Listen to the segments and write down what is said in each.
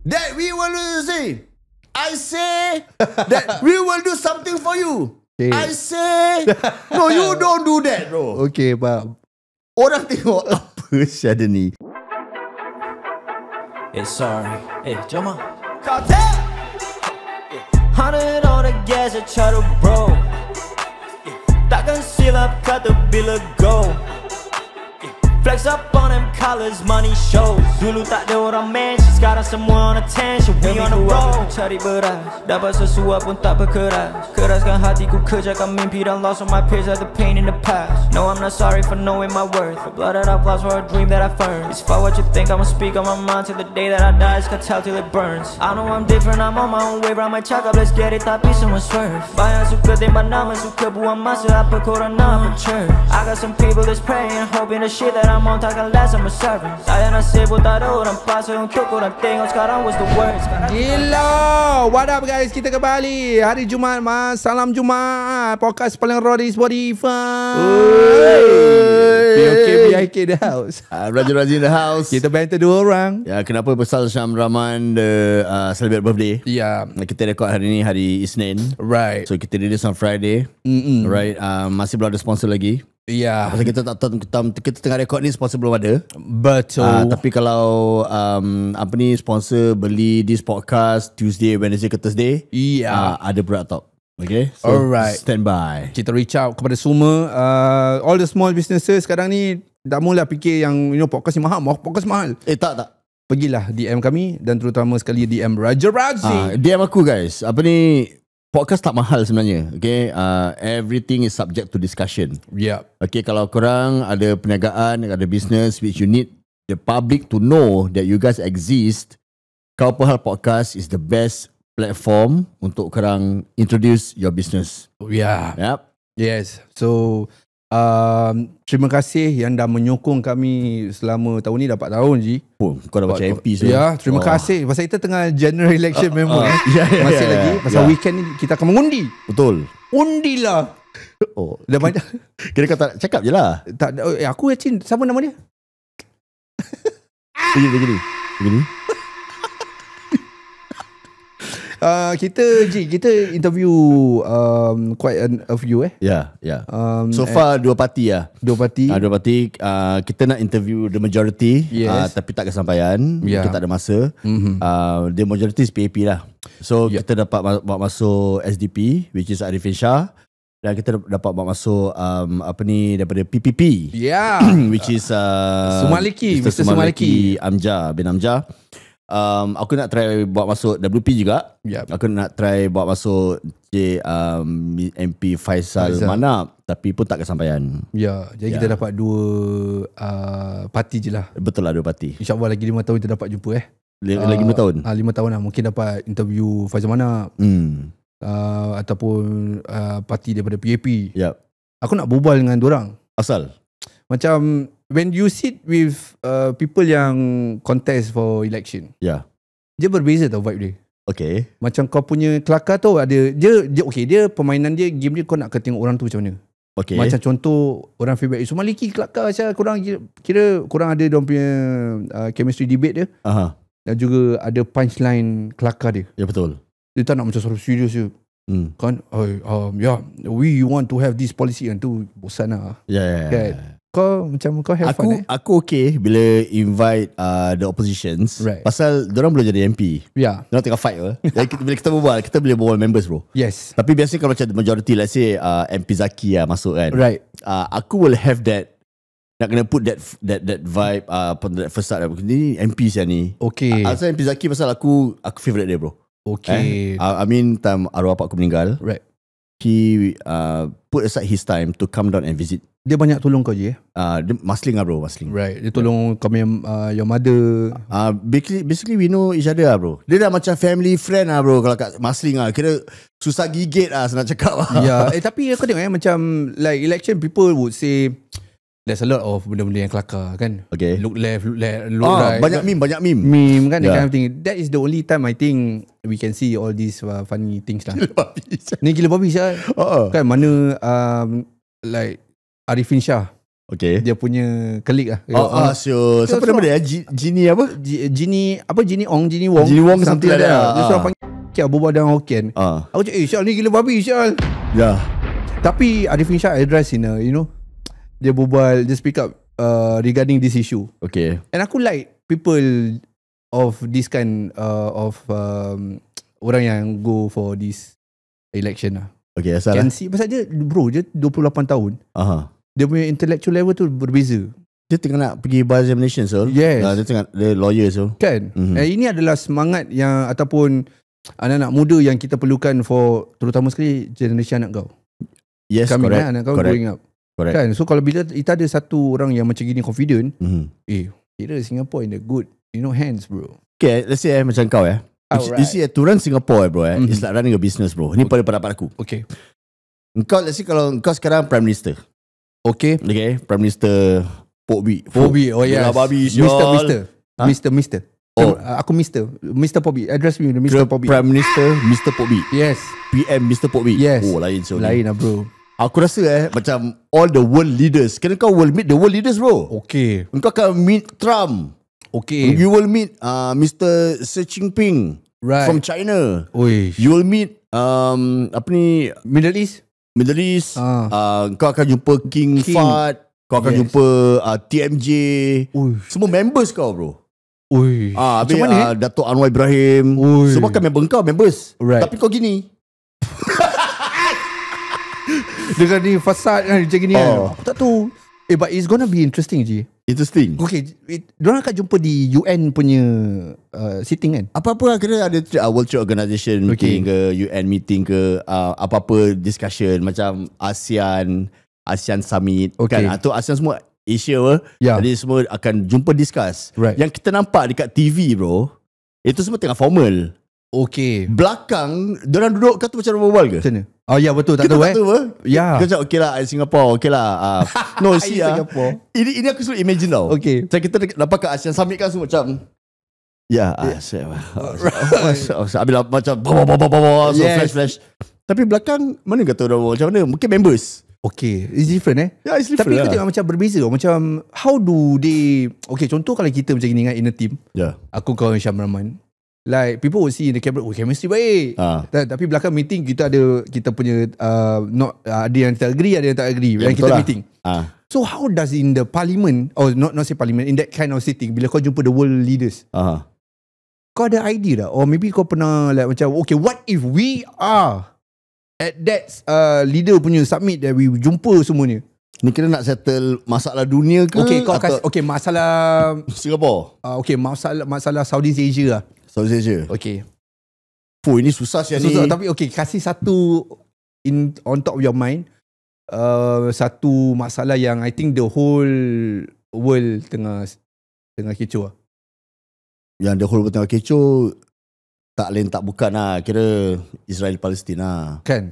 that we will say. I say that we will do something for you. Okay. I say no, you don't do that, bro. Okay, faham. Orang tengok apa siapa ni. Sorry. Jom on. Cartel. 100 on the gas, I try to bro. Takkan silap kata bila go. Flex up on them collars, money shows. Dulu tak ada orang mansion, sekarang semua on attention. We on the road, cari beras. Dapat sesuap pun tak berkeras. Keraskan hatiku, kerjakan mimpi dan lost on my peers at the pain in the past. No, I'm not sorry for knowing my worth. The blood that I've lost for a dream that I earned. It's for what you think, I'ma speak on my mind till the day that I die. It's tell till it burns. I know I'm different, I'm on my own way. Round my cakap, let's get it, tapi semua swerve. Banyak suka tembak nama, suka buang masa. Apa korang nak bercerita? I got some people that's praying, hoping the shit that I'm on takkan last, I'm a servant. Saya nasib pun tak ada orang pasal untuk korang tengok sekarang was the worst. Gila. What up guys, kita kembali hari Jumaat mas. Salam Jumaat. Podcast paling raw di Spotify. BOK the house. Raja in the house. Kita banter dua orang. Ya, kenapa pasal Syam Rahman celebrate birthday? Ya. Kita rekod hari ni hari Isnin. Right. So kita release on Friday. Right. Masih belum ada sponsor lagi. Ya. Pasal kita tengah rekod ni sponsor belum ada. Betul. Tapi kalau apa ni sponsor beli this podcast Tuesday, Wednesday ke Thursday, ada produk top. Okay, so alright, stand by. Kita reach out kepada semua all the small businesses sekarang ni. Dah mula fikir yang podcast ni mahal. Podcast mahal. Tak. Pergilah DM kami dan terutama sekali DM Raja Razi. DM aku guys. Apa ni, podcast tak mahal sebenarnya. Okay, everything is subject to discussion. Yeah. Okay, kalau korang ada perniagaan, ada business which you need the public to know that you guys exist, Kau Apa Hal Podcast is the best platform untuk korang introduce your business. Yeah. Yep. Yes. So terima kasih yang dah menyokong kami selama tahun ni, dah 4 tahun je. Kau dah baca MP so. Ya, terima kasih. Pasal kita tengah general election member masih lagi. Pasal weekend ni kita akan mengundi. Betul. Undilah. Dah banyak. Kira kau tak cakap je lah. Tak, aku yakin. Siapa nama dia? Begini. Kita interview quite a few Yeah. So far 2 parti lah. 2 parti. 2 parti. Kita nak interview the majority. Yes. Tapi tak kesampaian. Kita tak ada masa. The majority is PAP lah. So kita dapat masuk SDP, which is Arifin Shah. Dan kita dapat masuk daripada PPP. Yeah. Which is Sumaliki, Mr. Sumaliki Amja bin Amja. Aku nak try buat masuk WP juga. Aku nak try buat masuk MP Faisal Manap, tapi pun tak kesampaian. Jadi kita dapat 2 parti je lah. Betul lah, 2 parti. InsyaAllah lagi 5 tahun kita dapat jumpa Lagi 5 tahun? 5 tahun lah. Mungkin dapat interview Faisal Manap, ataupun parti daripada PAP. Aku nak berbual dengan diorang. Asal? Macam when you sit with people yang contest for election, dia berbeza tau vibe dia. Okay. Macam kau punya kelakar tu ada dia permainan dia, game dia, kau nak tengok orang tu macam mana. Okay. Macam contoh orang feedback Sumaliki kelakar macam korang kira korang ada diorang punya chemistry debate dia. Dan juga ada punchline kelakar dia. Ya, betul. Dia tak nak macam suara serius je. Kan we want to have this policy, yang tu bosan lah. Kan? Kau have fun Aku okay bila invite the oppositions, pasal diorang belum jadi MP. Diorang tengah fight bila kita berbual, kita boleh berbual members bro. Yes. Tapi biasanya kalau macam majority, let's say MP Zaki lah masuk kan, aku will have that, nak kena put that vibe that first start. Ni MP siapa ni. Okay. Asal MP Zaki, pasal aku favourite dia bro. Okay. I mean time arwah bapak aku meninggal, he put aside his time to come down and visit. Dia banyak tolong kau je dia masling lah bro, masling. Dia tolong kau your mother. Basically we know each other lah bro. Dia dah macam family friend lah bro. Kalau kat masling lah, kira susah gigit lah senang cakap lah. Tapi aku tengok macam like election, people would say there's a lot of benda-benda yang kelakar kan. Okay. Look left, look right. Banyak meme. Meme kan, that kind of thing. That is the only time I think we can see all these funny things lah. Ni gila babi kan. Kan mana like Arifin Shah Okay. Dia punya klik lah. Sure. Siapa nama dia? Genie apa? Genie Wong. Genie Wong something like that. Dia seorang panggil berbual dengan Hokkien. Aku cakap, Syal ni gila babi Syal. Ya. Tapi Arifin Shah address in dia berbual, dia speak up regarding this issue. Okay. And aku like people of this kind of orang yang go for this election lah. Okay, asal Can see pasal dia 28 tahun. Dia punya intellectual level tu berbeza. Dia tengah nak pergi bar examination, so. Yes. Dia lawyer, so. Kan? Ini adalah semangat yang ataupun anak-anak muda yang kita perlukan for terutama sekali generasi anak kau. Yes, kami correct. Anak kau correct. growing up. Correct. Kan? So kalau bila kita ada satu orang yang macam gini confident, kira Singapore in the good hands, bro. Okay, let's say macam kau You see, to run Singapore, bro, it's like running a business, bro. Ni pada pendapat aku. Okay. Let's say kalau kau sekarang Prime Minister. Okay, Prime Minister Pokbi. Oh yes. Babi, Mister. Aku Mr. Pokbi. Address me Mr. Pokbi. Prime Minister Mr. Pokbi. Yes. PM Mr. Pokbi. Yes. Lain, so lain lah, bro. Aku rasa macam all the world leaders. Kena kau will meet the world leaders, bro. Okay. Engkau akan meet Trump. Okay. You will meet Mr. Xi Jinping from China. You will meet Middle East. Kau akan jumpa King Fahd. Kau akan jumpa TMJ. Semua members kau, bro. Habis Dato' Anwar Ibrahim. Semua kan members. Tapi kau gini. Dengan ni fasad kan macam gini kan. Aku tak tahu. But it's gonna be interesting, Ji. Interesting. Okay, diorang akan jumpa di UN punya sitting kan. Apa-apa kena ada World Trade Organization meeting ke, UN meeting ke, apa-apa discussion macam ASEAN Summit kan. Atau ASEAN semua Asia jadi semua akan jumpa discuss. Yang kita nampak dekat TV, bro, itu semua tengah formal. Okay. Belakang diorang duduk kata macam berbual ke? Macam mana? Ya betul, tak tahu Ya. Kau cakap okay lah, Singapore, okay lah. No, see ini aku suruh imagine tau. Okay. Macam kita nampak kat ASEAN Summit kan semua macam habis macam flash. Tapi belakang mana kata orang macam mana? Mungkin members. Okay, it's different it's different. Tapi kau tengok macam berbeza. Macam how do they, okay, contoh kalau kita macam ni kan in a team, aku kau Syam Rahman, like people will see in the camera, chemistry baik. Tapi belakang meeting kita punya ada yang tak agree, ada yang tak agree. Dan kita meeting. So how does in the parliament, or not say parliament, in that kind of sitting, bila kau jumpa the world leaders, kau ada idea tak? Or maybe kau pernah like macam, okay, what if we are at that leader punya summit that we jumpa semuanya? Ni kena nak settle masalah dunia ke? Okay, kau masalah Singapore. Okay, masalah Southeast Asia lah. Southeast Asia. Okay. Ini susah sih ni. Tapi okay, kasih satu on top of your mind, satu masalah yang I think the whole world tengah kecoh lah. Yang the whole world tengah kecoh, tak lain tak bukan lah, kira Israel Palestina kan.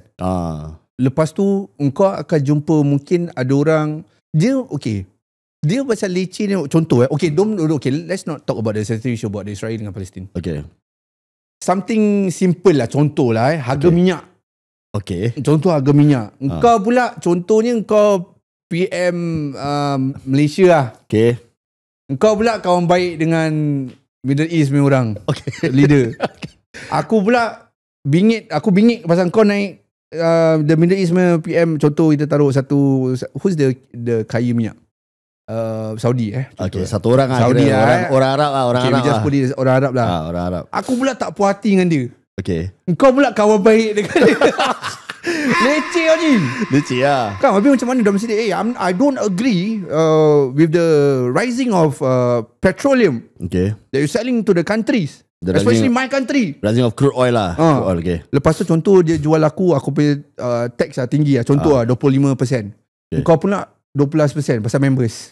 Lepas tu engkau akan jumpa mungkin ada orang dia pasal leceh ni. Contoh okay, let's not talk about the sensitive issue about the Israel dengan Palestin. Okay, something simple lah. Contoh lah harga minyak. Okay, contoh harga minyak. Engkau pula contohnya engkau PM Malaysia lah. Okay, engkau pula kawan baik dengan Middle East punya orang. Okay, leader. Aku pula bingit pasal kau naik the Middle East punya PM. Contoh kita taruh satu, who's the kaya minyak? Saudi Okay, satu orang Saudi lah, orang Arab lah, orang Arab lah. Orang Arab lah. Orang Arab. Aku pula tak puas hati dengan dia. Okay. Kau pula kawan baik dengan dia. Leceh Haji. Leceh lah. Kan habis macam mana dalam sini, I don't agree with the rising of petroleum. Okay. That you're selling to the countries. Especially my country. Rising of crude oil lah. Crude oil, okay. Lepas tu contoh dia jual aku punya tax lah tinggi lah. Contoh 25%. Okay. Kau pula 12% pasal members.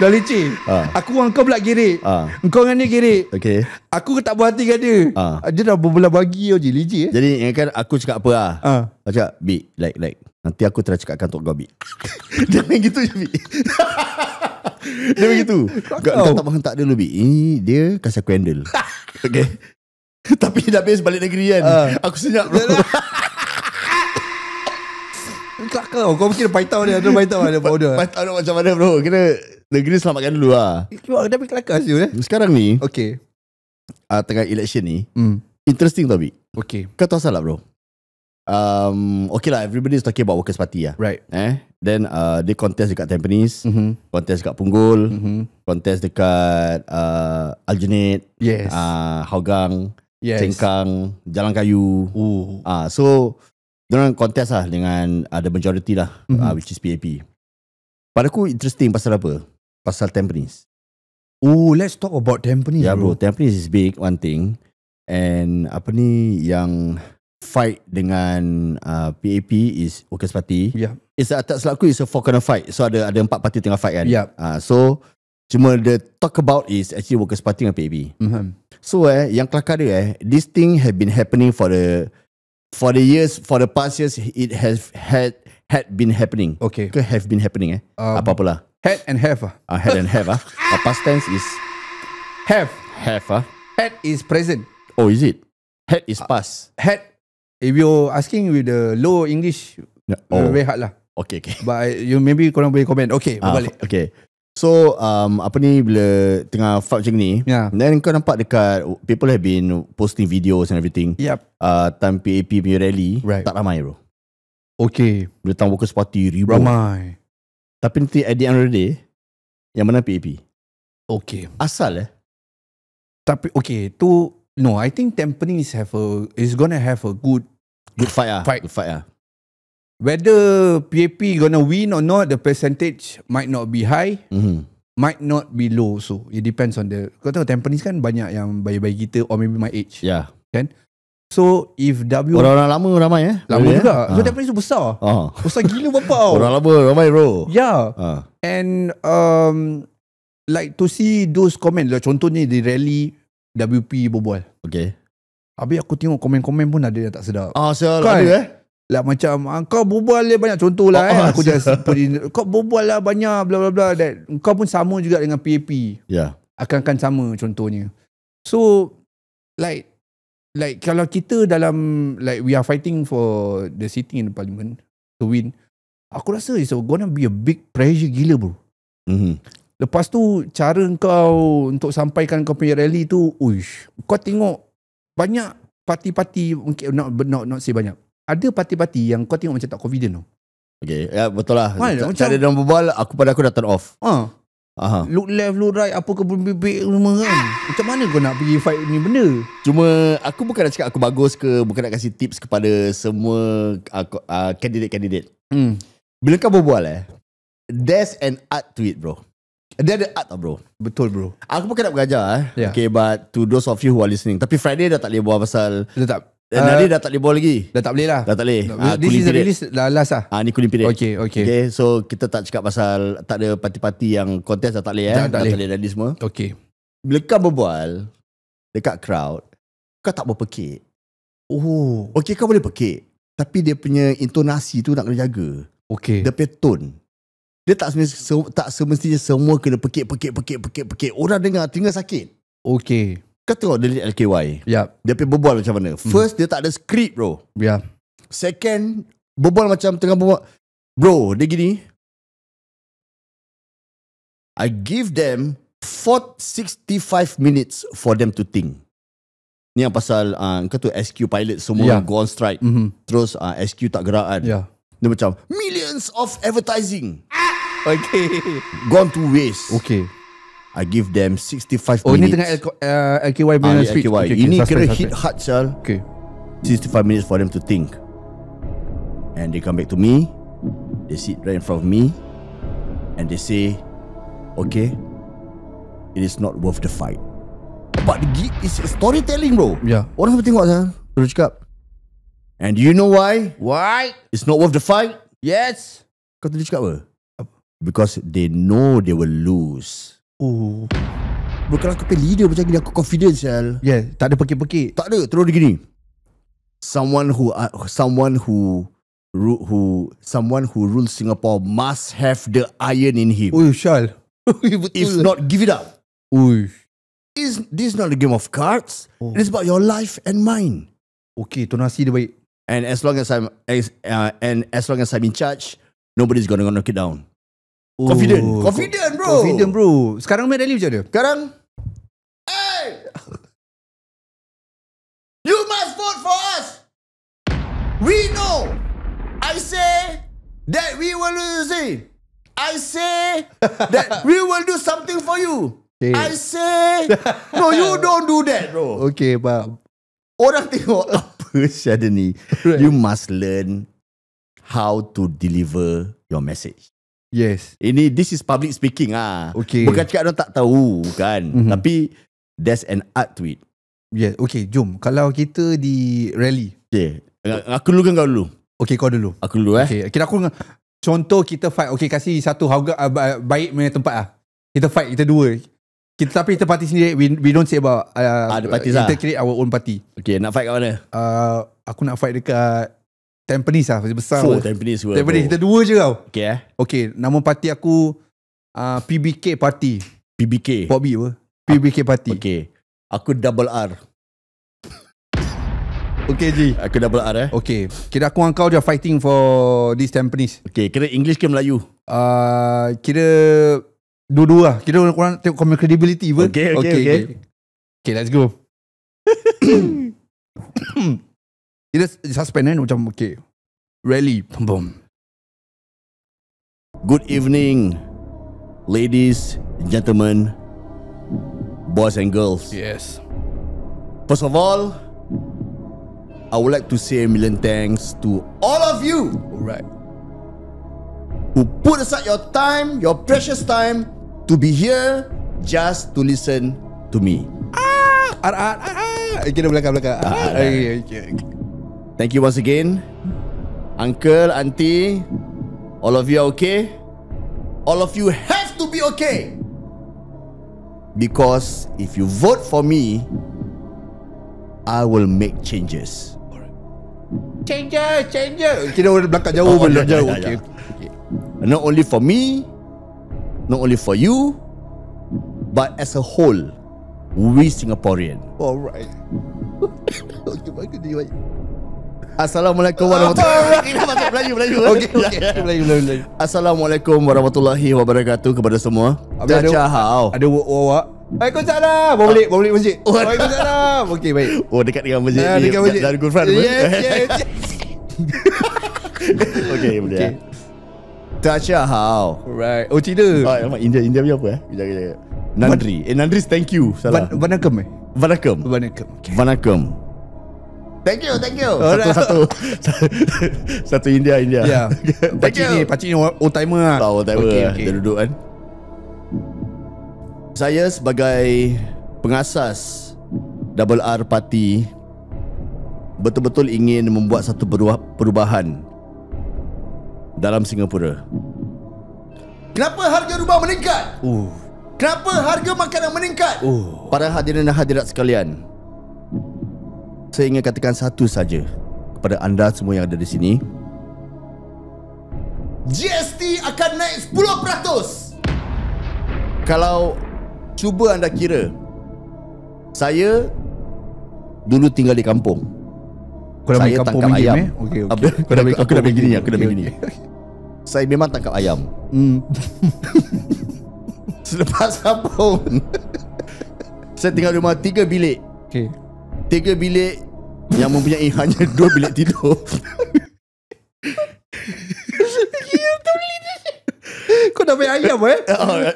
Dah leceh. Aku dengan kau pula gerik. Kau dengan dia gerik. Okay. Aku tak buat hati dengan dia. Dia dah berbelah bagi je. Leceh. Jadi kan aku cakap apa lah. Aku cakap, Bi, like nanti aku try cakapkan untuk kau, Bi. Dia main gitu je, Bi. Dia begitu. Kau tak hentak dulu, Bi. Ini dia kasih aku handle. Okay. Tapi dah habis balik negeri kan. Aku senyap, bro. Kau Kau mungkin paitau dia. Ada paitau ada powder. Paitau nak macam mana bro? Kena negeri selamatkan dulu lah. Tapi kelakar siu Sekarang ni okay. Tengah election ni interesting tau Bik. Okay. Kau tahu salah bro. Okay lah, everybody is talking about Workers' Party lah. Right. Then dia contest dekat Tampines, contest dekat Punggol, contest dekat Aljunied, yes. Hougang, yes. Sengkang, Jalan Kayu. So diorang contest lah dengan the majority lah, which is PAP. Pada aku interesting pasal apa? Pasal Tampines. Let's talk about Tampines. Yeah bro, Tampines is big, one thing. And apa ni yang fight dengan PAP is Workers' Party. Yeah. It's tak silap aku, it's a four corner fight. So ada 4 parti tengah fight kan. Yeah. So cuma the talk about is actually Workers' Party dengan PAP. So yang kelakar dia this thing have been happening for the past years. It had been happening. Okay. Have been happening apa-apalah. Had and have. Had and have past tense is have. Had is present. Oh, is it? Had is past. Had, if you're asking with the low English, very hard lah. Okay. But you maybe korang boleh comment. Okay, balik. Okay. So apa ni bila tengah fight macam ni, then kau nampak dekat people have been posting videos and everything. Yep. Time PAP punya rally, tak ramai bro. Okay. Bila time Workers' Party ribu. Ramai. Tapi nanti at the end of the day, yang mana PAP? Okay. Asal Tapi okay, no, I think Tampines is gonna have a good fight lah. Good fight lah. Whether PAP gonna win or not, the percentage might not be high, might not be low. So it depends on kau tahu Tampines kan banyak yang bayi-bayi kita or maybe my age. Yeah. Kan? So if orang-orang lama ramai lama juga. So Tampines tu besar. Besar gila bapak. Orang lama ramai bro. Yeah. And like to see those comment lah, contohnya di rally WP berbual. Okay. Habis aku tengok komen-komen pun ada yang tak sedap. Sial kan? Ada Like macam kau berbual dia banyak contoh lah aku just kau berbual lah banyak bla bla bla, that kau pun sama juga dengan PAP. Yeah. Akan sama contohnya. So like kalau kita dalam like we are fighting for the sitting in the parliament to win, aku rasa it's gonna be a big pressure gila bro. Lepas tu cara kau untuk sampaikan kau punya rally tu, kau tengok banyak parti-parti, mungkin not say banyak. Ada parti-parti yang kau tengok macam tak confident tau. Okay, ya betul lah. Cara dia berbual, pada aku dah turn off. Look left, look right, apa ke bibik semua kan. Macam mana kau nak pergi fight ni benda? Cuma aku bukan nak cakap aku bagus ke, bukan nak kasih tips kepada semua candidate. Bila kau berbual there's an art to it bro. Dia ada art tau bro. Betul bro. Aku bukan nak mengajar Okay, but to those of you who are listening, tapi Friday dah tak boleh bual pasal Nadi dah tak boleh bual lagi. Dah tak boleh lah. Dah tak boleh. This is the release dah last lah. Ni cooling period. Okay. So kita tak cakap pasal tak ada parti-parti yang kontes dah tak boleh Tak boleh rally semua. Okay. Bila kau berbual dekat crowd, kau tak berpekik. Okay, kau boleh pekik, tapi dia punya intonasi tu nak kena jaga. Okay. Dia punya tone, dia tak semestinya semua kena pekik. Orang dengar telinga sakit. Okay. Kau tengok dia LKY. Dia punya berbual macam mana. First, dia tak ada skrip bro. Second, berbual macam tengah berbual. Bro, dia gini. I give them 65 minutes for them to think. Ni yang pasal kau tu SQ pilot semua go on strike. Terus SQ tak gerak kan. Dia macam millions of advertising. Okay. Gone to waste. Okay. I give them 65 minutes. Ni tengah LKY punya speech. LKY. Ini kena hit hard Sal. Okay. 65 minutes for them to think. And they come back to me. They sit right in front of me. And they say, okay, it is not worth the fight. But it's storytelling bro. Orang semua tengok Sal. Terus cakap. And do you know why? Why? It's not worth the fight? Yes. Kau tadi cakap apa? Because they know they will lose. Bro, kalau aku punya leader macam gini, aku confident Sal. Tak ada pekik-pekik. Tak ada, terus dia gini. Someone who rules Singapore must have the iron in him. Syal. If not, give it up. This is not a game of cards. It is about your life and mine. Okay, tonasi dia baik. And as long as I'm in charge, nobody's gonna knock it down. Confident bro. Confident bro. Sekarang main rally macam mana? Sekarang, hey, you must vote for us. We know. I say that we will say. I say that we will do something for you. Okay. I say no, you don't do that bro. Okay, faham. Orang tengok apa Syada ni. Right. You must learn how to deliver your message. Yes. This is public speaking Okay. Bukan cakap orang tak tahu kan. Tapi there's an art to it. Yeah. Okay, jom. Kalau kita di rally. Okay. Aku dulu kan kau dulu? Okay, kau dulu. Aku dulu Okay. Kira aku contoh kita fight. Okay, kasih satu harga baik punya tempat Kita fight, kita dua. Tapi kita parti sendiri. We don't say about the parties kita create our own party. Okay, nak fight kat mana? Aku nak fight dekat Tampines besar. Tampines kita dua je tau. Okay. Okay, nama parti aku PBK Party. PBK? Pop B apa? PBK Party. Okay. Aku double R. Okay Ji. Aku double R Okay. Kira aku dengan kau je fighting for this Tampines. Okay, kira English ke Melayu? Kira dua-dua lah. Kira korang tengok common credibility pun. Okay. Okay, let's go. Kira suspend macam okay. Rally. Boom. Good evening, ladies, gentlemen, boys and girls. Yes. First of all, I would like to say a million thanks to all of you. Alright. Who put aside your time, your precious time, to be here just to listen to me. Kira belakang. Okay. Thank you once again. Uncle, auntie, all of you are okay? All of you have to be okay. Because if you vote for me, I will make changes. Changes. Kira orang belakang jauh. Okay. Not only for me, not only for you, but as a whole, we Singaporean. Alright. Assalamualaikum warahmatullahi wabarakatuh. Melayu. Okay. Melayu. Assalamualaikum warahmatullahi wabarakatuh kepada semua. Ada wawak. Waalaikumsalam. Bawa balik masjid. Waalaikumsalam. Okay, baik. Oh, dekat dengan masjid. Dekat masjid. Dari Good Friday. Yes. Okay, boleh. Tachahao. Alright. Oh, Cina. India punya apa Jaga. Nandri. Nandri, thank you. Salah. Vanakkam. Okay. Vanakkam. Thank you. Alright. Satu India. Ya. Pakcik ni old timer lah. Old timer lah. Dia duduk kan. Saya sebagai pengasas Double R Party betul-betul ingin membuat satu perubahan dalam Singapura. Kenapa harga rumah meningkat? Kenapa harga makanan meningkat? Para hadirin dan hadirat sekalian, saya ingin katakan satu saja kepada anda semua yang ada di sini. GST akan naik 10%. Kalau cuba anda kira, saya dulu tinggal di kampung. Saya tangkap ayam. Okay. Aku dah begini. Saya memang tangkap ayam. Selepas kampung, saya tinggal rumah 3 bilik. Okay. 3 bilik yang mempunyai hanya 2 bilik tidur. Kau dah beli ayam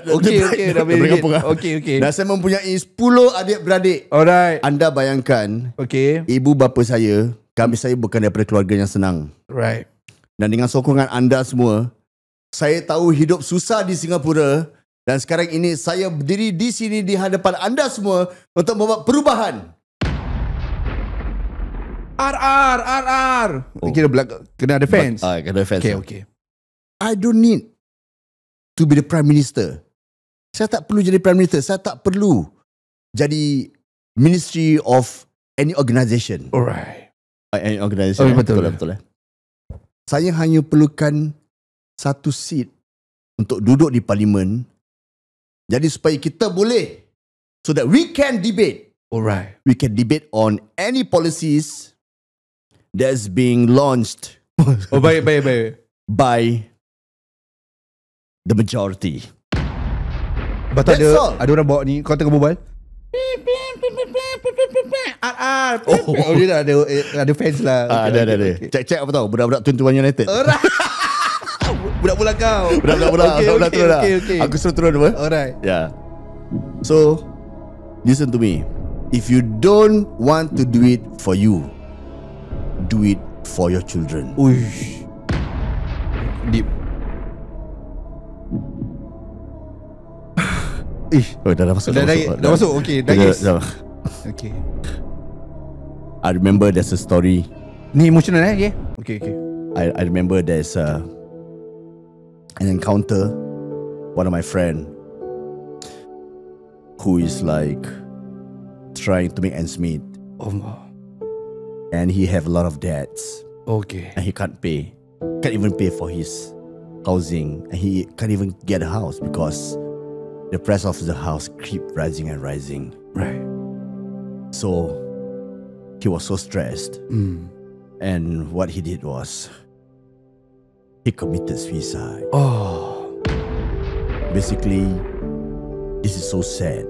Okay, dah beli. Okay. Dan saya mempunyai 10 adik-beradik. Alright. Anda bayangkan, okay, ibu bapa saya, saya bukan daripada keluarga yang senang. Right. Dan dengan sokongan anda semua, saya tahu hidup susah di Singapura. Dan sekarang ini saya berdiri di sini di hadapan anda semua untuk membuat perubahan. RR. Kira belakang kena ada fans. Kena ada fans. Okay. I don't need to be the Prime Minister. Saya tak perlu jadi Prime Minister. Saya tak perlu jadi Ministry of any organisation. Alright. Any organisation. Betul. Saya hanya perlukan satu seat untuk duduk di parlimen. Jadi supaya kita boleh, so that we can debate. Alright. We can debate on any policies that's being launched. Baik. By the majority. Betul ada orang bawa ni, kau tengah berbual. Oh, dia ada fans lah. Ada. Cek apa tau, budak-budak 21 United. Budak-budak kau. Budak-budak turun lah. Aku suruh turun apa? Alright. Yeah. So, listen to me. If you don't want to do it for you, do it for your children. Uish. Deep. Dah masuk. Dah masuk. Okay, nangis. Okay. I remember there's a story. Ni emotional Okay. I remember there's an encounter. One of my friend who is like trying to make ends meet. And he have a lot of debts. Okay. And he can't pay. Can't even pay for his housing. And he can't even get a house because the price of the house keep rising and rising. Right. So he was so stressed. And what he did was he committed suicide. Basically, this is so sad.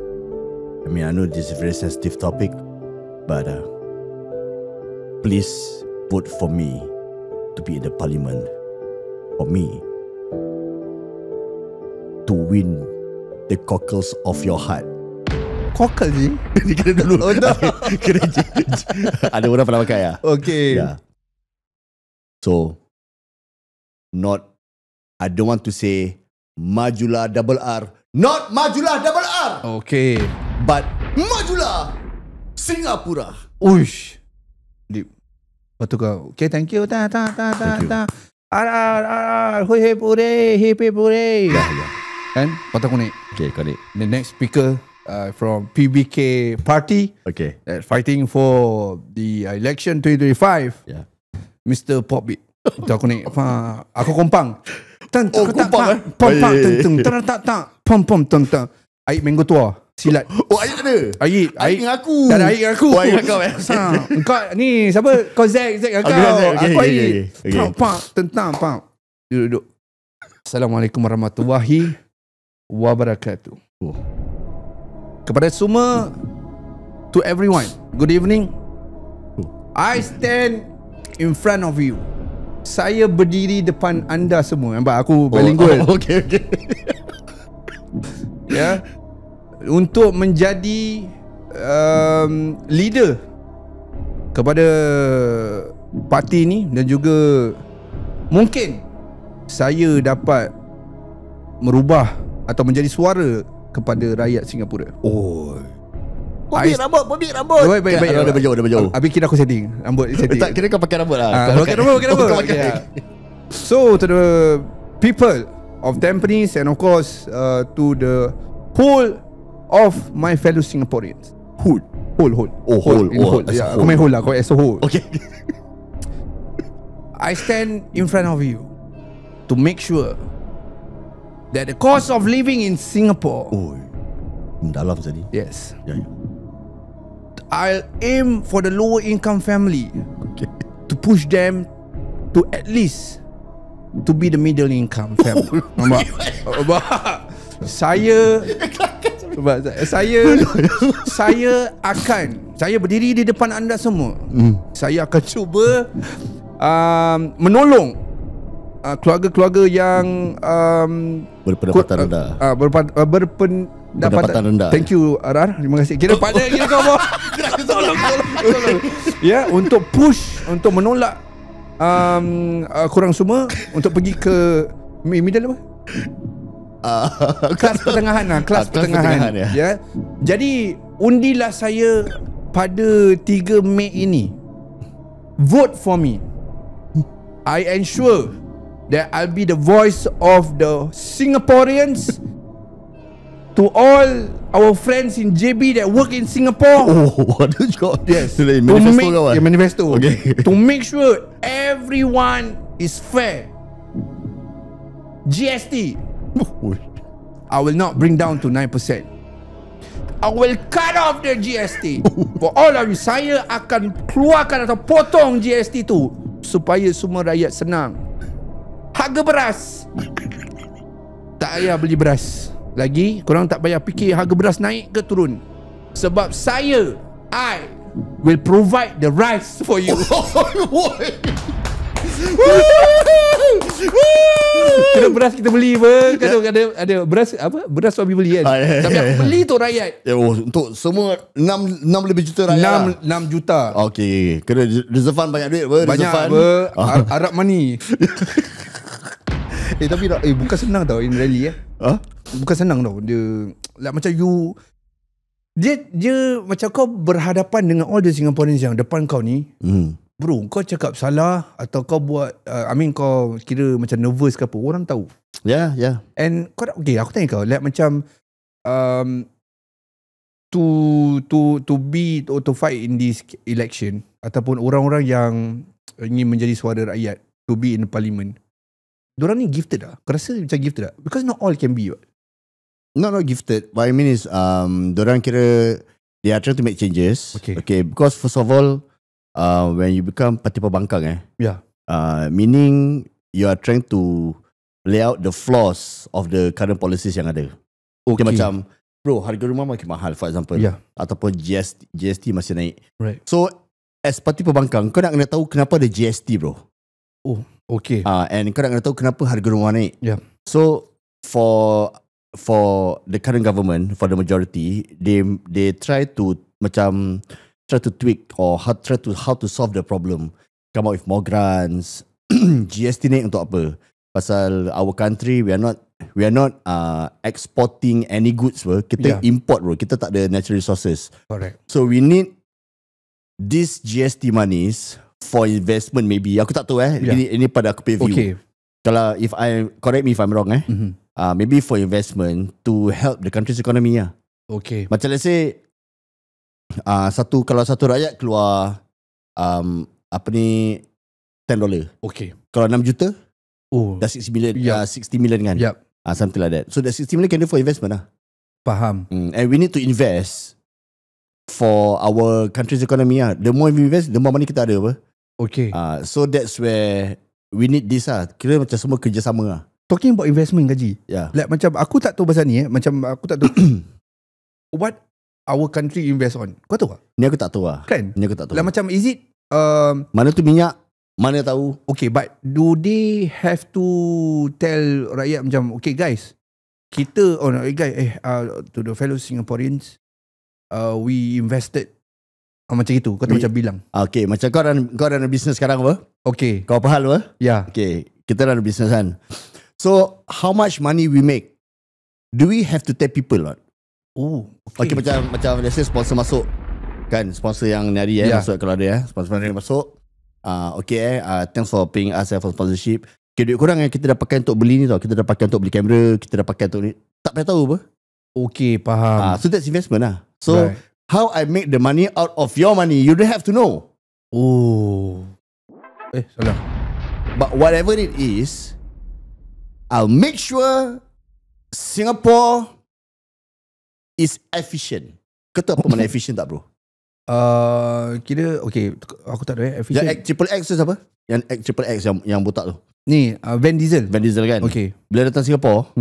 I mean, I know this is a very sensitive topic, but please vote for me to be in the parliament. For me to win the cockles of your heart. Cockle je? Kena dulu. Ada orang pernah pakai ya? Okay. Yeah. So, I don't want to say Majulah double R. Not Majulah double R. Okay. But Majulah Singapura. Uish. Deep. Lepas tu kau, okay, thank you. Hei. Kan? Lepas tu aku naik. Okay, kau naik. The next speaker from PBK party. Okay. Fighting for the election 2025. Yeah. Mr. Popbit. Itu aku naik. Aku kompang. Kompang Pom. Aik mango tua. Silat. Aik ada? Aik dengan aku. Tak ada aik dengan aku. Aik dengan kau Kau ni siapa? Kau Zack dengan kau. Aku Aik. Tentang. Duduk. Assalamualaikum warahmatullahi wabarakatuh. Kepada semua, to everyone, good evening. I stand in front of you. Saya berdiri depan anda semua. Nampak aku bilingual. Okay. Ya. Untuk menjadi leader kepada parti ni, dan juga mungkin saya dapat merubah atau menjadi suara kepada rakyat Singapura. Pobik rambut. Baik. Dah baju. Habis kira aku setting rambut. Tak kira kau pakai rambut lah. Pakai rambut. Yeah. So to the people of Tampines, and of course to the whole of my fellow Singaporeans. Whole. Yeah, aku main whole lah. Kau as a whole. Okay. I stand in front of you to make sure that the cost of living in Singapore. Dalam tadi. Yes. Yeah. I'll aim for the lower income family. Okay. To push them to at least to be the middle income family. Saya berdiri di depan anda semua. Saya akan cuba menolong keluarga-keluarga yang berpendapatan rendah. Berpendapatan rendah. Thank you Arar. Terima kasih. Kira partner kira kau apa? Tolong. Ya, untuk push, untuk menolak korang semua untuk pergi ke middle apa? Kelas pertengahan lah. Kelas pertengahan ya. Jadi undilah saya pada 3 Mei ini. Vote for me. I ensure that I'll be the voice of the Singaporeans to all our friends in JB that work in Singapore. What do you got? Yes. Manifesto. Manifesto. Okay. To make sure everyone is fair. GST, I will not bring down to 9%. I will cut off the GST. For all of you, saya akan keluarkan atau potong GST tu supaya semua rakyat senang. Harga beras tak payah beli beras lagi. Korang tak payah fikir harga beras naik ke turun. Sebab I will provide the rice for you. Kira beras kita beli apa? Ada beras apa? Beras suami beli kan. Tapi aku beli tu rakyat. Untuk semua 6 lebih juta rakyat. 6 juta. Okey. Kena reservan banyak duit apa? Banyak apa? Arab money. Tapi bukan senang tau in rally Bukan senang tau. Dia like, macam you dia macam kau berhadapan dengan all the Singaporeans yang depan kau ni. Bro, kau cakap salah atau kau buat kau kira macam nervous ke apa, orang tahu. Yeah. And kau aku tanya kau, like macam to be or to fight in this election ataupun orang-orang yang ingin menjadi suara rakyat, to be in the parliament. Diorang ni gifted lah. Kau rasa macam gifted lah? Because not all can be. Not gifted. What I mean is diorang kira they are trying to make changes. Okay. Because first of all, when you become parti pembangkang meaning you are trying to lay out the flaws of the current policies yang ada. Okay, macam bro, harga rumah makin mahal for example, ataupun GST masih naik. Right. So as parti pembangkang, kau nak kena tahu kenapa ada GST bro. Oh, okay. And kau nak kena tahu kenapa harga rumah naik. So for the current government, for the majority, they try to tweak or how to solve the problem. Come up with more grants. GST naik untuk apa? Pasal our country we are not exporting any goods bro. Kita import bro. Kita tak ada natural resources. Correct. So we need this GST monies for investment maybe. Aku tak tahu ini pada aku pay view. Okay. Kalau correct me if I'm wrong maybe for investment to help the country's economy Okay. Macam let's say kalau satu rakyat keluar $10. Okay. Kalau 6 juta dah 60 million, 60 million kan. Something like that. So that 60 million can do for investment Faham. And we need to invest for our country's economy The more we invest, the more money kita ada apa. Okay. So that's where we need this kira macam semua kerjasama Talking about investment gaji. Like macam aku tak tahu pasal ni macam aku tak tahu what our country invest on. Kau tahu tak? Ni aku tak tahu Kan? Ni aku tak tahu. Like macam is it mana tu minyak, mana tahu. Okay, but do they have to tell rakyat macam okay guys, kita to the fellow Singaporeans, we invested macam itu. Kau tu macam bilang. Okay, macam kau run business sekarang apa? Okay. Kau apa hal apa? Okay, kita run business kan. So how much money we make, do we have to tell people or not? Okay, macam let's say sponsor masuk kan, sponsor yang ni hari masuk kalau ada sponsor ni masuk. Thanks for paying us for sponsorship. Okay, duit korang yang kita dah pakai untuk beli ni tau, kita dah pakai untuk beli kamera, kita dah pakai untuk ni. Tak payah tahu apa. Okay, faham. So that's investment So how I make the money out of your money, you don't have to know. Salah. But whatever it is, I'll make sure Singapore is efficient. Kau tahu apa mana efficient tak bro? Kira okay, aku tak tahu efficient. Yang triple X tu siapa? Yang triple X yang botak tu. Ni Van Diesel. Van Diesel kan. Okay. Bila datang Singapore,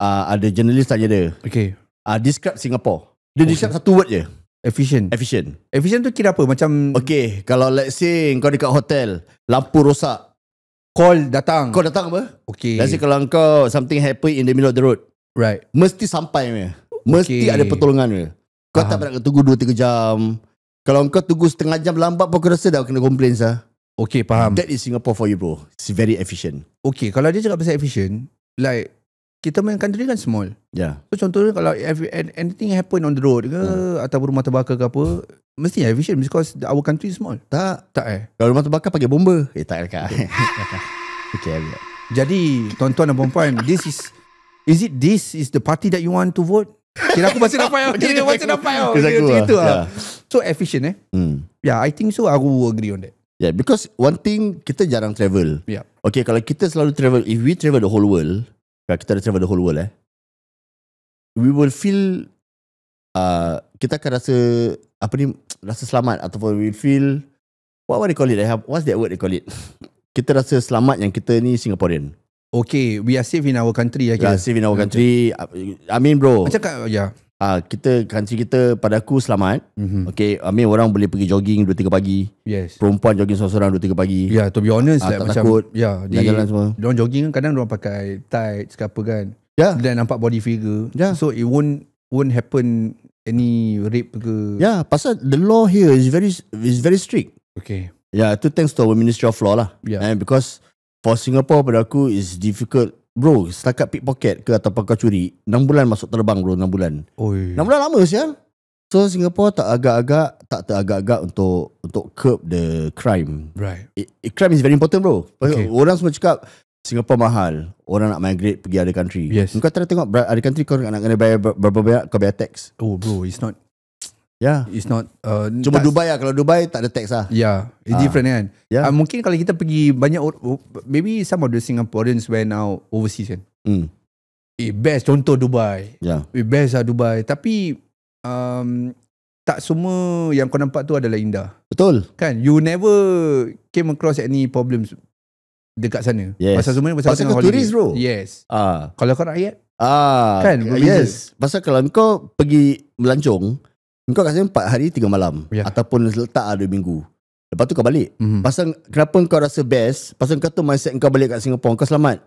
ada jurnalis tanya dia. Okay. Describe Singapore. Dia describe satu word je. Efficient. Efficient tu kira apa? Macam okay, kalau let's say kau dekat hotel, lampu rosak, Call datang apa? Okay. Let's say kalau kau something happen in the middle of the road, right, mesti sampai mesti ada pertolongan Kau tak nak tunggu 2-3 jam. Kalau kau tunggu setengah jam lambat pun kau rasa dah kena complain Okay, faham. That is Singapore for you bro. It's very efficient. Okay, kalau dia cakap pasal efficient, like kita main country kan small. So contohnya kalau anything happen on the road ke ataupun rumah terbakar ke apa, mesti efficient because our country is small. Tak Kalau rumah terbakar pakai bomba. Tak dekat. Okay. Jadi tuan-tuan dan puan-puan, this is the party that you want to vote? Kira aku masih dapat So efficient I think so. Aku agree on that. Because one thing, kita jarang travel. Okay, kalau kita selalu travel, if we travel the whole world, kita dah travel the whole world we will feel kita akan rasa rasa selamat ataupun we feel what they call it, what's that word they call it, kita rasa selamat yang kita ni Singaporean. Okay, we are safe in our country. Safe in our country. I mean bro, macam country kita pada aku selamat. Okay, I mean orang boleh pergi jogging 2-3 pagi. Yes. Perempuan jogging seorang-seorang 2-3 pagi. To be honest, tak macam takut. jalan semua. Diorang jogging kadang diorang pakai tights ke apa kan. Dan nampak body figure. So it won't happen any rape ke. Pasal the law here is very strict. Okay. Itu thanks to our Ministry of Law lah. And because for Singapore pada aku is difficult. Bro, setakat pickpocket ke ataupun kau curi 6 bulan masuk terbang bro, 6 bulan. 6 bulan lama sial. So Singapore tak teragak-agak untuk curb the crime. Right. Crime is very important bro. Orang semua cakap Singapore mahal. Orang nak migrate pergi other country. Yes. Kau try tengok other country kau nak kena bayar berapa banyak kau bayar tax. Bro, it's not. It's not. Cuma Dubai lah. Kalau Dubai tak ada tax lah. It's different kan. Mungkin kalau kita pergi banyak, maybe some of the Singaporeans went out overseas kan. Best contoh Dubai. Best lah Dubai. Tapi tak semua yang kau nampak tu adalah indah. Betul. Kan? You never came across any problems dekat sana. Pasal semuanya pasal kau turis bro. Kalau kau rakyat kan. Pasal kalau kau pergi melancong, kau kat sana 4 hari 3 malam ataupun letak 2 minggu. Lepas tu kau balik. Pasal kenapa kau rasa best? Pasal kau tu mindset kau balik kat Singapore, kau selamat.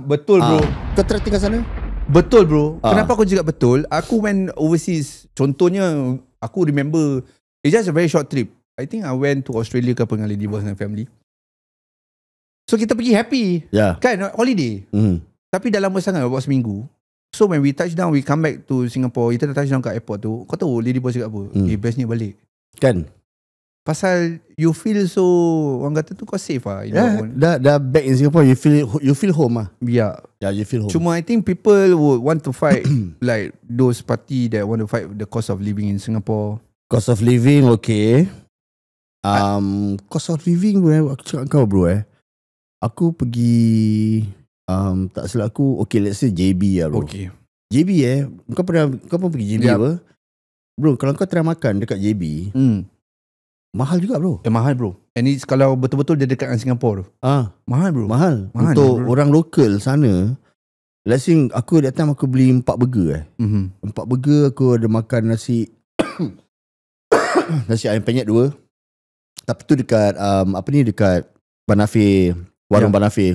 Betul bro. Kau try tinggal sana. Betul bro. Kenapa aku cakap betul? Aku went overseas. Contohnya aku remember, it's just a very short trip. I think I went to Australia ke apa dengan Lady Boss and family. So kita pergi happy kan, holiday. Tapi dah lama sangat, about seminggu. So when we touch down, we come back to Singapore. Kita dah touch down kat airport tu. Kau tahu Lady Boss cakap apa? Bestnya balik. Kan? Pasal you feel so, orang kata tu kau safe lah. Dah back in Singapore, you feel home lah. You feel home. Cuma I think people would want to fight like those party that want to fight the cost of living in Singapore. Cost of living, okay. Cost of living, aku cakap kau bro aku pergi tak silap aku, okay let's say JB lah bro. JB kau pernah pergi JB apa? Bro, kalau kau try makan dekat JB, mahal juga bro. Mahal bro. And it's kalau betul-betul dia dekat dengan Singapore tu. Mahal bro. Mahal untuk bro. Orang lokal sana. Let's say aku that time aku beli 4 burger 4 burger aku ada makan nasi nasi ayam penyet 2. Tapi tu dekat dekat Banafe, warung Banafe.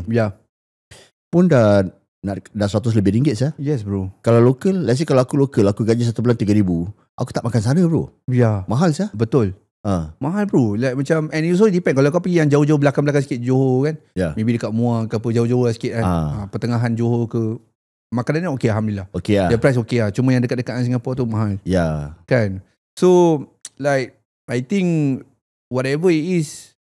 Pun dah 100 lebih ringgit sah. Yes bro. Kalau lokal, let's say kalau aku lokal, aku gaji 1 bulan 3,000, aku tak makan sana bro. Mahal sah. Betul. Mahal bro. Like macam, and also depend. Kalau kau pergi yang jauh-jauh belakang-belakang sikit Johor kan, maybe dekat Muar ke apa, jauh-jauh sikit kan, pertengahan Johor ke, makanannya okay alhamdulillah. The price okay lah. Cuma yang dekat-dekat dengan Singapore tu mahal. Kan. So like I think whatever it is,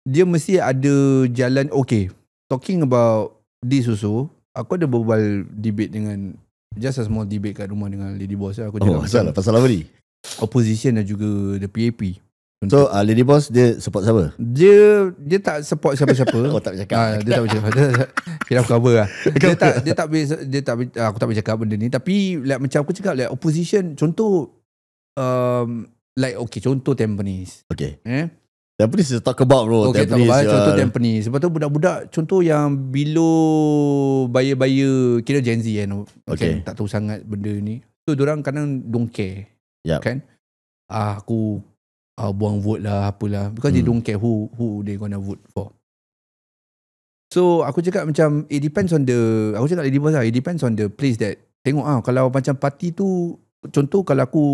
dia mesti ada jalan. Okay, talking about this also, aku ada berbual debate dengan, just a small debate kat rumah dengan Lady Boss. Aku cakap pasal apa ni? Opposition dan juga the PAP. So Lady Boss dia support siapa? Dia tak support siapa-siapa. Tak bercakap. Dia tak bercakap. Kira cover lah. Dia tak aku tak bercakap benda ni. Tapi like, macam aku cakap like opposition, contoh like okay, contoh Tampines. Tampines is talk about bro. Contoh Tampines. Sebab tu budak-budak contoh yang below buyer kira Gen Z kan. Tak tahu sangat benda ni. So diorang kadang don't care. Kan? Aku buang vote lah apalah, because they don't care who they gonna vote for. So aku cakap macam it depends on the, aku cakap Lady Boss lah, it depends on the place that tengok kalau macam party tu, contoh kalau aku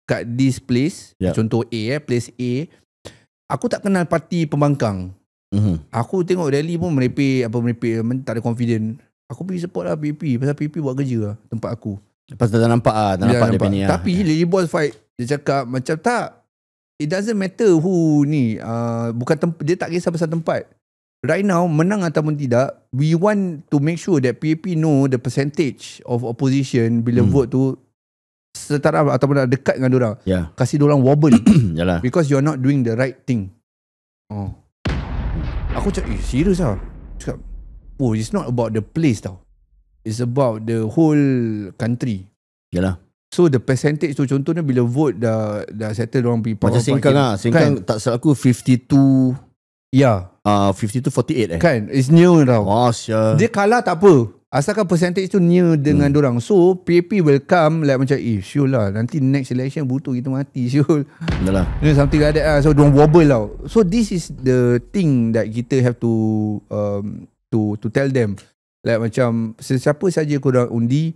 kat this place, contoh A place A, aku tak kenal parti pembangkang. Aku tengok rally pun merepek, tak ada confident. Aku pergi support lah PP, pasal PP buat kerja lah tempat aku. Pasal tak nampak dia punya ni. Tapi Lady Boss fight, dia cakap macam tak, it doesn't matter who ni, bukan dia tak kisah pasal tempat. Right now, menang ataupun tidak, we want to make sure that PAP know the percentage of opposition bila vote tu setara ataupun dekat dengan diorang. Kasih diorang wobble. Because you're not doing the right thing. Aku cakap, serius lah. Cakap, it's not about the place tau. It's about the whole country. So the percentage tu, contohnya bila vote dah settle diorang pergi macam Sengkang lah. Sengkang tak salah aku 52. 50 to 48 Kan, it's new tau. Masya. Dia kalah tak apa, asalkan percentage tu near dengan dorang. So PAP will come like macam sure lah, nanti next election butuh kita mati sure. Yalah. Something like that lah. So don't wobble tau. So this is the thing that kita have to tell them. Like macam sesiapa saja korang undi,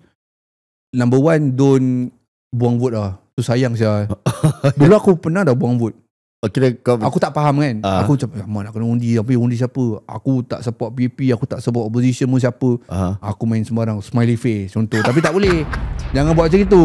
number one, don't buang vote lah. Tu sayang saya. Dulu aku pernah dah buang vote. Aku tak faham kan. Aku macam nak kena undi, tapi undi siapa? Aku tak support PAP, aku tak support opposition pun siapa. Aku main sembarang smiley face contoh. Tapi tak boleh. Jangan buat macam itu.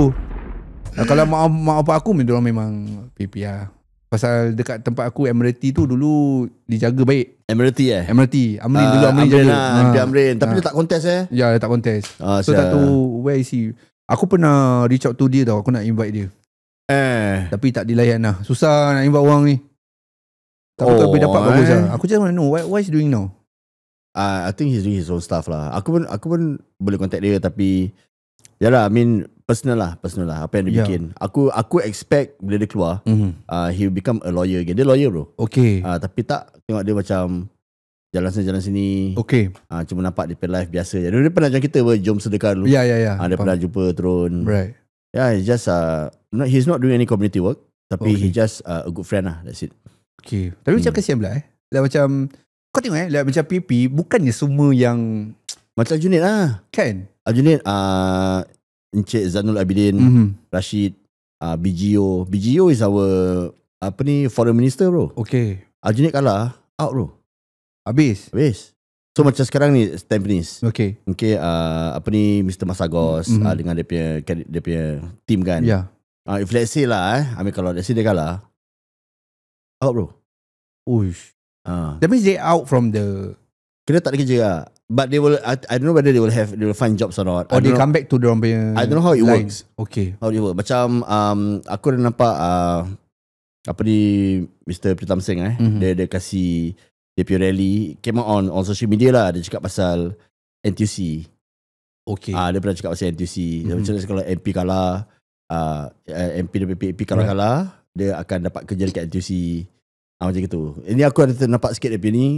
Kalau mak apa aku memang PAP lah. Pasal dekat tempat aku Admiralty tu dulu dijaga baik. Admiralty Admiralty dulu Amrin jaga. Amrin. Tapi dia tak kontes Ya, dia tak kontes. So tak tahu where is he. Aku pernah reach out to dia tau. Aku nak invite dia. Tapi tak dilayan lah. Susah nak invite orang ni. Tapi kalau boleh dapat bagus lah. Aku just want to know what is doing now. I think he's doing his own stuff lah. Aku pun boleh contact dia. Tapi yalah, I mean personal lah apa yang dia bikin. Aku expect bila dia keluar, he will become a lawyer again. Dia lawyer bro. Okay. Tapi tak tengok dia macam jalan sini. Okay. Cuma nampak dia live biasa. Dia pernah jumpa kita, jom sedekah dulu. Ya. Dia pernah jumpa turun. Right. Yeah, he's just he's not doing any community work, tapi he just a good friend lah. That's it. Okay. Tapi macam kesian pula like macam kau tengok like macam PP bukannya semua yang macam Junid lah. Kan? Junid Encik Zanul Abidin, Rashid, BGO is our foreign minister bro. Okay. Junid kalah out bro. Habis. So macam sekarang ni Tampines. Okay. Mr. Masagos dengan dia punya team kan. Yeah. If let's say lah kalau let's say dia kalah out bro. Uish. That means they out from the. Kena tak ada kerja lah. But they will. I don't know whether they will find jobs or not. Or they come back to their own. I don't know how it works. Okay. How it works. Macam aku dah nampak Mr. Pritam Singh dia kasih dia punya rally came out on social media lah. Dia cakap pasal NTUC. Okay. Dia pernah cakap pasal NTUC. Macam kalau MP kalah, MP dan PAP kalah, dia akan dapat kerja dekat NTUC. Macam itu. Ini aku ada nampak sikit dia punya ni.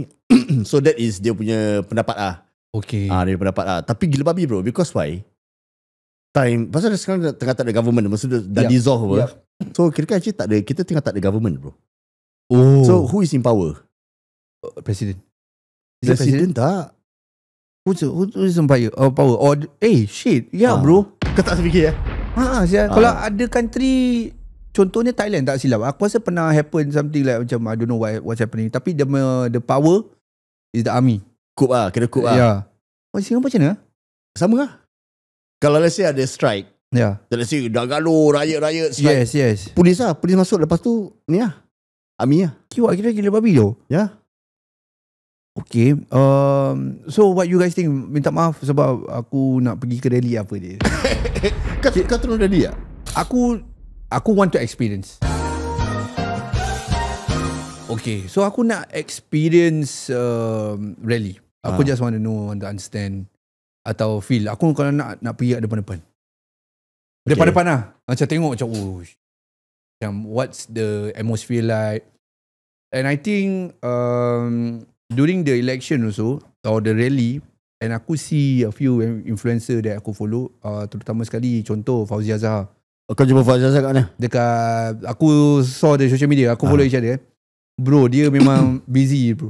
So that is dia punya pendapat lah. Okay. Dia pendapat lah. Tapi gila babi bro. Because why? Pasal sekarang tengah tak ada government. Maksudnya dah dissolve apa. So kira-kira actually tak ada. Kita tengah tak ada government bro. So who is in power? President. President tak. Who is in power? Or shit. Bro. Kau tak fikir Kalau ada country, contohnya Thailand tak silap, aku rasa pernah happen something like macam I don't know what's happening. Tapi the power is the army. Kena coup lah. Singapura macam mana? Sama lah. Kalau let's say ada strike. Let's say dah galuh, riot strike. Yes. Polis masuk, lepas tu ni lah, army lah. Kira gila babi tu. Okay. So what you guys think? Minta maaf sebab aku nak pergi ke rally apa dia. Kau turun rally tak? Aku want to experience. Okay. So aku nak experience rally. Aku just want to know, want to understand atau feel. Aku kalau nak pergi kat depan-depan. Depan-depan lah. Macam tengok macam what's the atmosphere like. And I think during the election also, or the rally, and aku see a few influencer that aku follow, terutama sekali contoh Fauzi Azhar. Kau jumpa Fauzi Azhar kat mana? Dekat, aku saw the social media, aku follow each other. Bro, dia memang busy bro.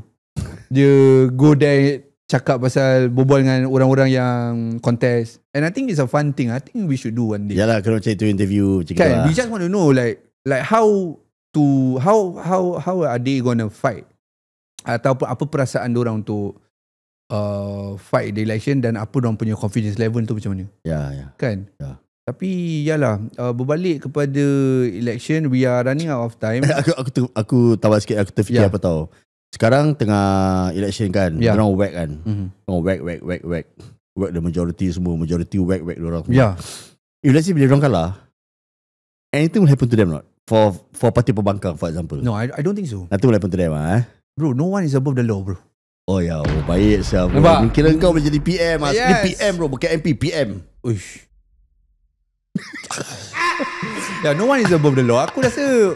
Dia go there, cakap pasal berbual dengan orang-orang yang contest. And I think it's a fun thing. I think we should do one day. Yalah, kena macam itu interview. Kan, we just want to know like how are they gonna fight? Atau apa perasaan diorang untuk fight the election, dan apa diorang punya confidence level tu macam mana? Ya. Kan? Tapi yalah, berbalik kepada election, we are running out of time. Aku tahu sikit, aku terfikir apa tahu. Sekarang tengah election kan, diorang whack kan. Whack the majority semua, majority whack diorang semua. If let's say bila diorang kalah, anything will happen to them not? For parti pembangkang for example. No, I don't think so. Nothing will happen to them Bro, no one is above the law bro. Baik siapa. Kira kau boleh jadi PM. Ni PM bro, bukan MP, PM. Uish. No one is above the law. Aku rasa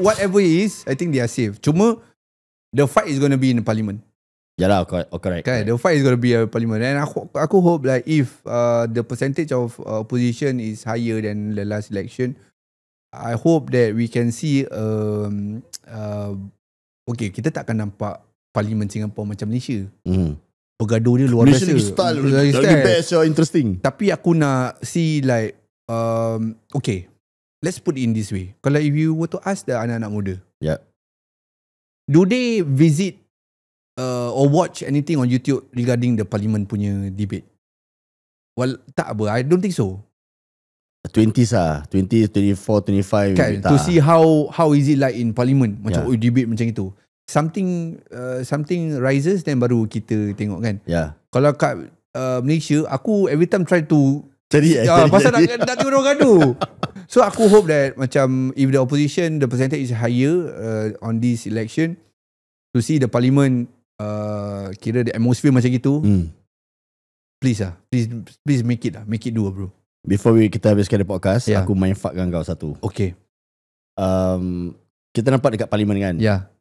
whatever it is, I think they are safe. Cuma the fight is going to be in the parliament. Yalah, correct. Kan, the fight is going to be a parliament. And aku hope like if the percentage of opposition is higher than the last election, I hope that we can see okay, kita tak akan nampak parlimen Singapore macam Malaysia. Bergaduh dia luar biasa. Malaysia lagi best, interesting. Tapi aku nak see like okay, let's put it in this way. Kalau if you were to ask the anak-anak muda, do they visit or watch anything on YouTube regarding the parliament punya debate? Well, tak apa. I don't think so. 20s lah. 20, 24, 25. Kan, to see how is it like in parliament. Macam debate macam itu. Something rises, then baru kita tengok kan. Kalau kat Malaysia, aku every time try to cari pasal nak tengok orang gaduh. So aku hope that macam if the opposition, the percentage is higher on this election, to see the parliament kira the atmosphere macam gitu, please make it do bro. Before kita habiskan the podcast, aku main fakkan kau satu. Okay. Kita nampak dekat parlimen kan,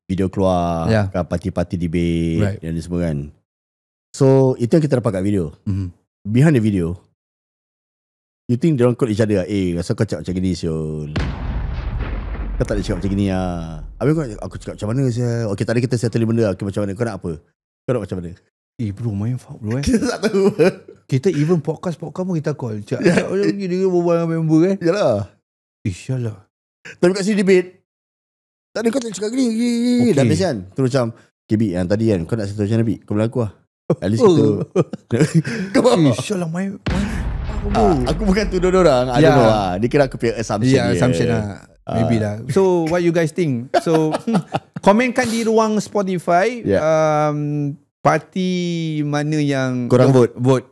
video keluar, parti-parti debate dan semua kan. So itu yang kita dapat kat video. Behind the video, you think they don't call each other, rasa kau cakap macam gini Syul, kau tak boleh cakap macam gini lah. Habis aku cakap macam mana saya? Okay, tadi kita settle benda. Okay, macam mana? Kau nak apa? Kau nak macam mana? Bro, main fuck bro. Kita tak tahu. Kita even podcast pun kita call. Cakap dia berbual dengan member kan. Yalah. InsyaAllah. Tapi kat sini debate, tadi kau tak cakap gini. Dah habis kan? Terus macam, Bi, yang tadi kan, kau nak settle macam mana Bi? Kau bilang aku lah. At least kita. InsyaAllah main. Aku bukan tuduh orang. I don't know lah. Dia kira aku punya assumption. Assumption lah. Maybe lah. So what you guys think? So komenkan di ruang Spotify, parti mana yang korang vote.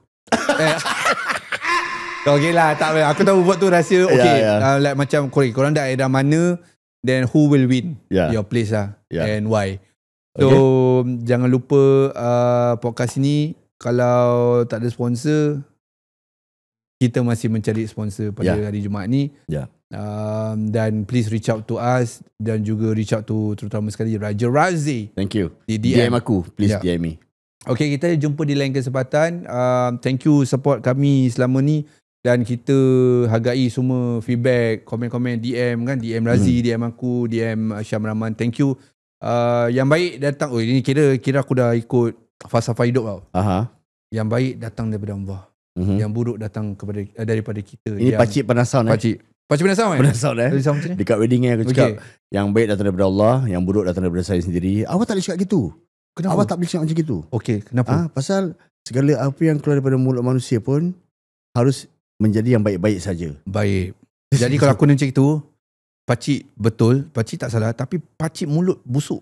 Okay lah, tak apa. Aku tahu vote tu rahsia. Okay, like macam korang dah daerah mana, then who will win your place lah, and why. So jangan lupa podcast ni, kalau tak ada sponsor, kita masih mencari sponsor pada hari Jumaat ni. Dan please reach out to us, dan juga reach out to terutama sekali Raja Razi. Thank you. Di DM aku, please DM me. Okay, kita jumpa di lain kesempatan. Thank you support kami selama ni, dan kita hargai semua feedback, komen-komen, DM kan, DM Razi, DM aku, DM Syam Rahman. Thank you. Yang baik datang. Ini kira aku dah ikut falsafah hidup tau. Yang baik datang daripada Allah. Yang buruk datang daripada kita. Ini pakcik penasaran. Pakcik penasaran dekat wedding aku cakap, yang baik datang daripada Allah, yang buruk datang daripada saya sendiri. Awak tak boleh cakap gitu. Kenapa? Awak tak boleh cakap macam gitu. Okay, kenapa? Pasal segala apa yang keluar daripada mulut manusia pun harus menjadi yang baik-baik saja. Baik. Jadi kalau aku macam itu, pakcik betul, pakcik tak salah, tapi pakcik mulut busuk.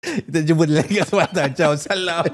Kita jumpa di lain kesempatan. Ciao, salam.